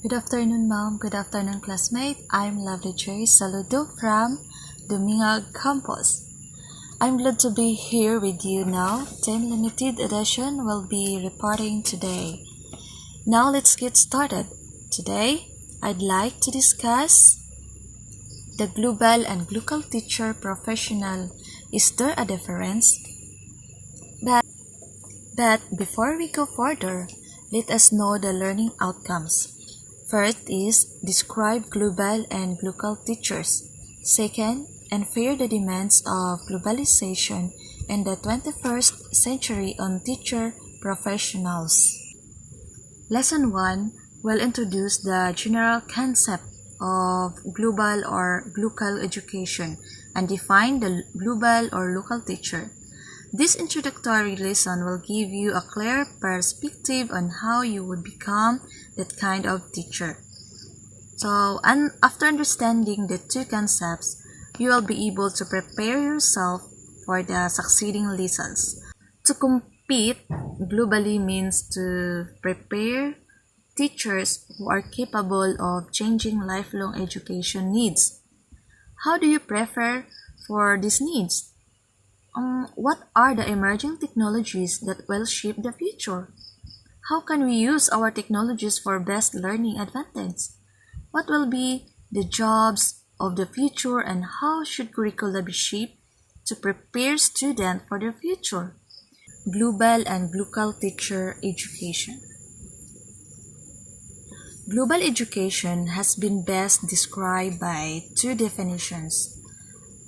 Good afternoon, Mom. Good afternoon, classmate. I'm Lovely J. Saludo from Domingo Campus. I'm glad to be here with you now. 10 Limited Edition will be reporting today. Now let's get started. Today, I'd like to discuss the global and glocal teacher professional. Is there a difference? But before we go further, let us know the learning outcomes. First is describe global and glocal teachers. Second, infer the demands of globalization in the 21st century on teacher professionals. Lesson 1 will introduce the general concept of global or glocal education and define the global or local teacher. This introductory lesson will give you a clear perspective on how you would become that kind of teacher. So, after understanding the two concepts, you will be able to prepare yourself for the succeeding lessons. To compete globally means to prepare teachers who are capable of changing lifelong education needs. How do you prepare for these needs? What are the emerging technologies that will shape the future? How can we use our technologies for best learning advantage? What will be the jobs of the future and how should curricula be shaped to prepare students for their future? Global and glocal teacher education. Global education has been best described by two definitions.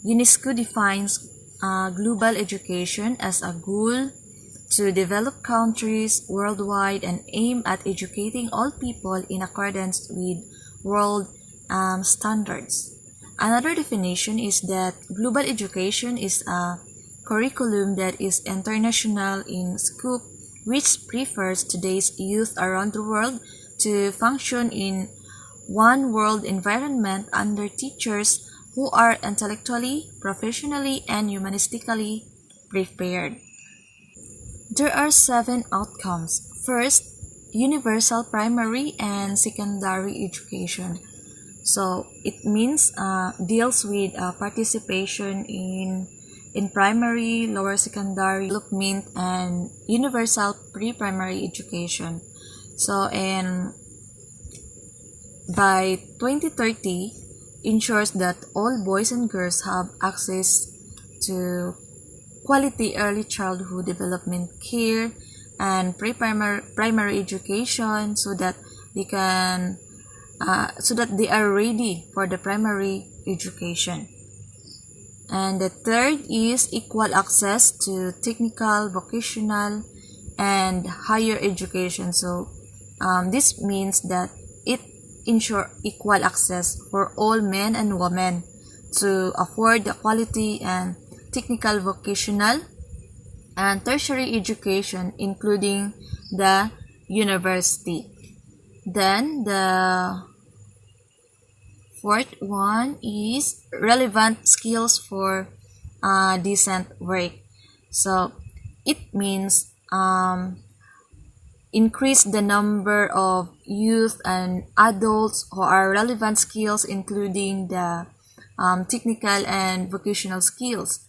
UNESCO defines global education as a goal to develop countries worldwide and aim at educating all people in accordance with world standards. Another definition is that global education is a curriculum that is international in scope, which prefers today's youth around the world to function in one world environment under teachers who are intellectually, professionally, and humanistically prepared. There are 7 outcomes. First, universal primary and secondary education. So it means deals with participation in primary, lower secondary development, and universal pre-primary education. So by 2030, ensures that all boys and girls have access to quality early childhood development care and primary education so that they are ready for the primary education. And the third is equal access to technical, vocational, and higher education. So this means that it ensure equal access for all men and women to afford the quality and technical, vocational, and tertiary education, including the university. Then the fourth one is relevant skills for decent work. So it means increase the number of youth and adults who are relevant skills, including the technical and vocational skills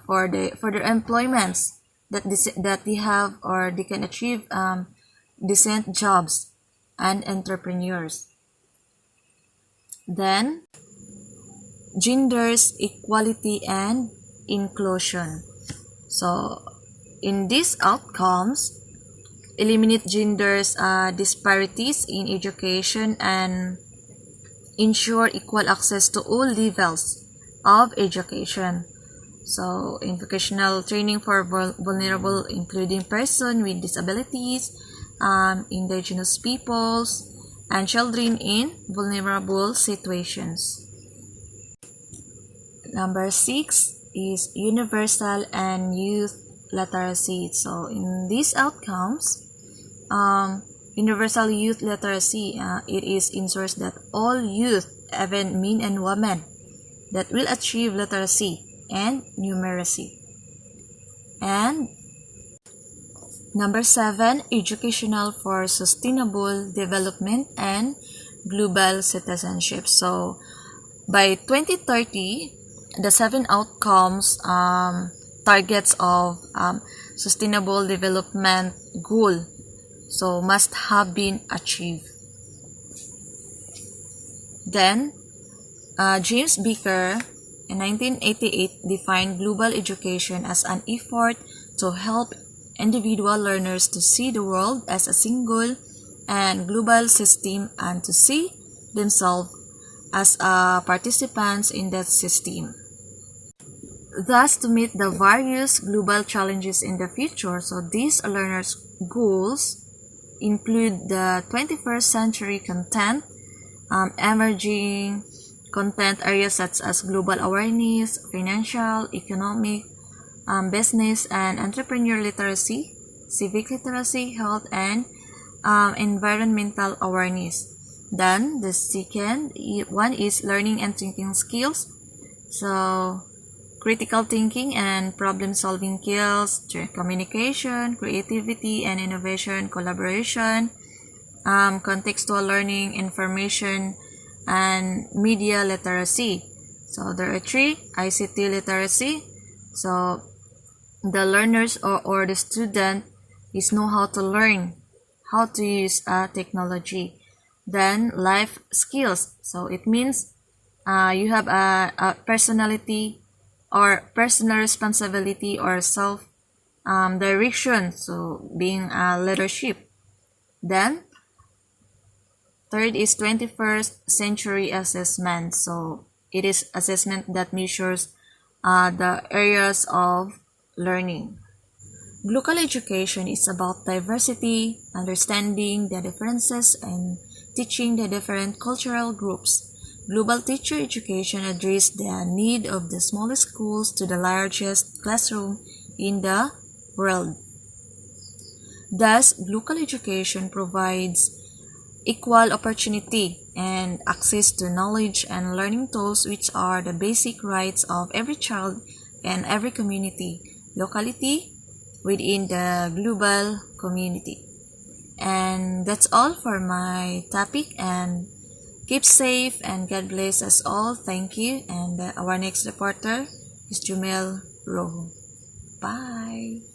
for their employments that they have or they can achieve decent jobs and entrepreneurs. Then genders equality and inclusion. So in these outcomes, eliminate genders disparities in education and ensure equal access to all levels of education. So in vocational training for vulnerable, including persons with disabilities, indigenous peoples, and children in vulnerable situations. Number 6 is universal and youth literacy. So in these outcomes, universal youth literacy, it is ensures that all youth, even men and women, that will achieve literacy and numeracy. And Number 7, educational for sustainable development and global citizenship. So by 2030, the 7 outcomes targets of sustainable development goal so must have been achieved. Then James Beaker in 1988 defined global education as an effort to help individual learners to see the world as a single and global system and to see themselves as participants in that system. Thus, to meet the various global challenges in the future, so these learners' goals include the 21st century content, emerging content areas such as global awareness, financial, economic, business and entrepreneur literacy, civic literacy, health, and environmental awareness. Then the second one is learning and thinking skills. So critical thinking and problem solving skills, communication, creativity and innovation, collaboration, contextual learning, information and media literacy. So there are 3: ICT literacy. So the learners or the student is know how to learn, how to use technology. Then life skills. So it means you have a personality or personal responsibility or self direction. So being a leadership. Then third is 21st century assessment. So it is assessment that measures the areas of learning. Glocal education is about diversity, understanding the differences, and teaching the different cultural groups. Global teacher education addresses the need of the smallest schools to the largest classroom in the world. Thus, glocal education provides equal opportunity and access to knowledge and learning tools which are the basic rights of every child and every community, locality within the global community. And that's all for my topic, and keep safe and God bless us all. Thank you. And our next reporter is Jumel Rojo. Bye.